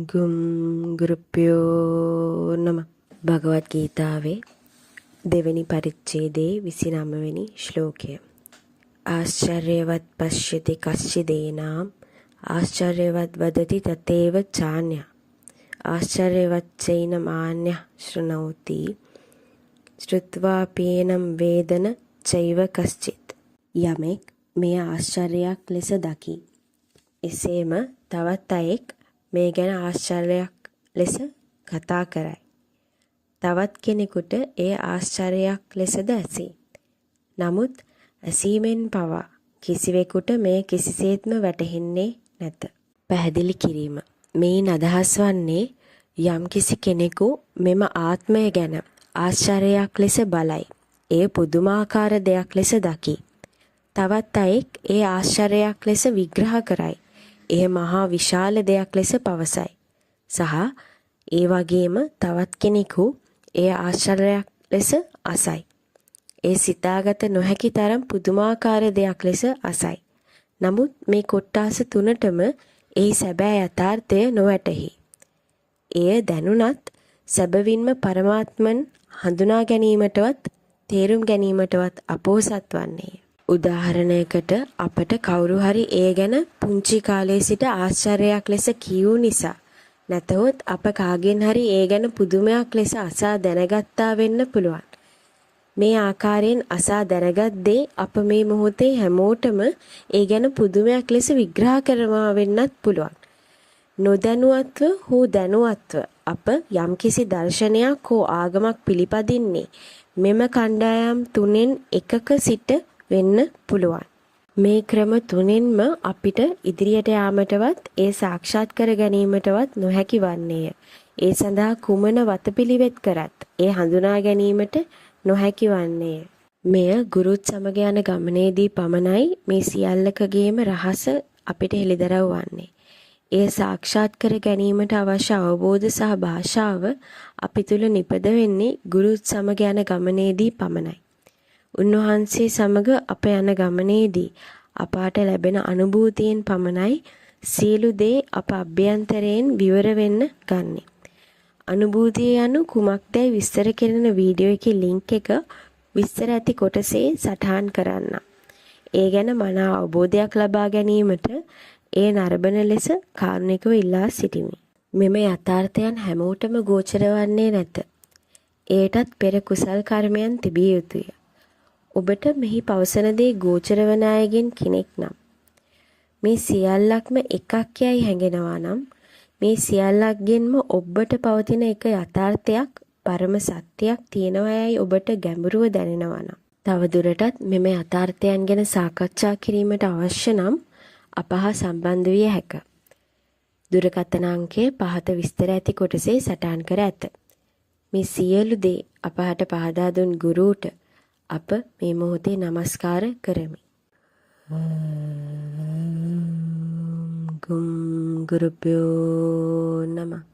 ගුම් ගුරුප්‍යෝ නම භගවත් ගීතාවේ දෙවෙනි පරිච්ඡේදයේ 29 වෙනි ශ්ලෝකය. ආශ්චර්යවත් පශ්‍යති කස්චිදේනාම් ආශ්චර්යවත් වදති තතේව චාන්‍ය ආශ්චර්යවත් චෛන මාන්‍ය ශෘණෝති ශ්‍රුත්වා පේනම් වේදන චෛව කස්චිත්. යමෙක් මෙය ආශ්චර්යයක් ලෙස දකි. එසේම තවත් අයෙක් මේ ගැන ආශ්චර්යයක් ලෙස කතා කරයි. තවත් කෙනෙකුට එය ආශ්චර්යයක් ලෙසද ඇසේ. නමුත් ඇසීමෙන් පවා කිසිවෙකුට මේ කිසිසේත්ම වැටහෙන්නේ නැත. පැහැදිලි කිරීම. මේන් අදහස් වන්නේ යම්කිසි කෙනෙකු මෙම ආත්මය ගැන ආශ්චර්යයක් ලෙස බලයි. එය පුදුමාකාර දෙයක් ලෙස දකි. තවත් අයෙක් ඒ ආශ්චර්යයක් ලෙස විග්‍රහ කරයි. එය මහා විශාල දෙයක් ලෙස පවසයි. සහ ඒ වගේම තවත් කෙනෙකු එය ආශ්චර්යයක් ලෙස අසයි. ඒ සිතාගත නොහැකි තරම් පුදුමාකාර දෙයක් ලෙස අසයි. නමුත් මේ කොට්ටාස තුනටම එහි සැබෑ යථාර්ථය නොවැටහි. එය දැනුණත් සැබවින්ම පරමාත්මන් හඳුනා ගැනීමටවත් තේරුම් ගැනීමටවත් අපොහසත් වන්නේය. උදාහරණයකට අපට කවුරු හරි ඒ ගැන පුංචි කාලේ සිට ආශ්චර්යයක් ලෙස කියූ නිසා නැතහොත් අප කාගෙන් හරි ඒ ගැන පුදුමයක් ලෙස අසා දැනගත්තා වෙන්න පුළුවන්. මේ ආකාරයෙන් අසා දැනගත් දේ අප මේ මොහොතේ හැමෝටම ඒ ගැන පුදුමයක් ලෙස විග්‍රහ කරනවා වෙන්නත් පුළුවන්. නොදැනුවත්ව හෝ දැනුවත්ව අප යම්කිසි දර්ශනයක් හෝ ආගමක් පිළිපදින්නේ මෙම කණ්ඩායම් තුනෙන් එකක සිට වෙන්න පුළුවන්. මේ ක්‍රම තුනෙන්ම අපිට ඉදිරියට යාමටවත් ඒ සාක්ෂාත් කර ගැනීමටවත් නොහැකි වන්නේය. ඒ සඳහා කුමන වතපිළිවෙත් කරත් ඒ හඳුනා ගැනීමට නොහැකි වන්නේය. මෙය ගුරුත් සමග යන ගමනේදී පමණයි මේ සියල්ලකගේම රහස අපිට හෙළිදරව් වන්නේ. ඒ සාක්ෂාත් කර ගැනීමට අවශ්‍ය අවබෝධ සහ භාෂාව අපි තුල නිපද වෙන්නේ ගුරුත් සමග යන ගමනේදී පමණයි. උන්වහන්සේ සමග අප යන ගමනේදී අපාට ලැබෙන අනුභූතියෙන් පමණයි සියලු දේ අප අභ්‍යන්තරයෙන් විවර වෙන්න ගන්නෙ. අනුභූතිය යනු කුමක්දයි විස්තර කරන වීඩියෝ එකේ ලින්ක් එක විස්තර ඇති කොටසේ සටහන් කරන්න. ඒ ගැන මනා අවබෝධයක් ලබා ගැනීමට ඒ නරඹන ලෙස කාරුණිකව ඉල්ලා සිටිමි. මෙම යථාර්ථයන් හැමෝටම ගෝචර වන්නේ නැත. ඒටත් පෙර කුසල් කර්මයන් තිබිය යුතුය. ඔබට මෙහි පවසන දේ ගෝචර වන අයගෙන් කෙනෙක් නම් මේ සියල්ලක්ම එකක් යයි හැඟෙනවා නම් මේ සියල්ලක්ගෙන්ම ඔබට පවතින එක යථාර්ථයක් පරම සත්‍යයක් තියෙනවා යයි ඔබට ගැඹුරුව දැනෙනවා නම් තවදුරටත් මෙම යථාර්ථයන් ගැන සාකච්ඡා කිරීමට අවශ්‍ය නම් අප හා සම්බන්ධ විය හැක. දුරකථන අංකය පහත විස්තර ඇති කොටසේ සටහන් කර ඇත. මේ සියලු දේ අපහට පහදා දුන් ගුරුට අප මේ මොහොතේ নমස්කාර කරමි. ගුම් ගුරුප්‍යෝ නමः.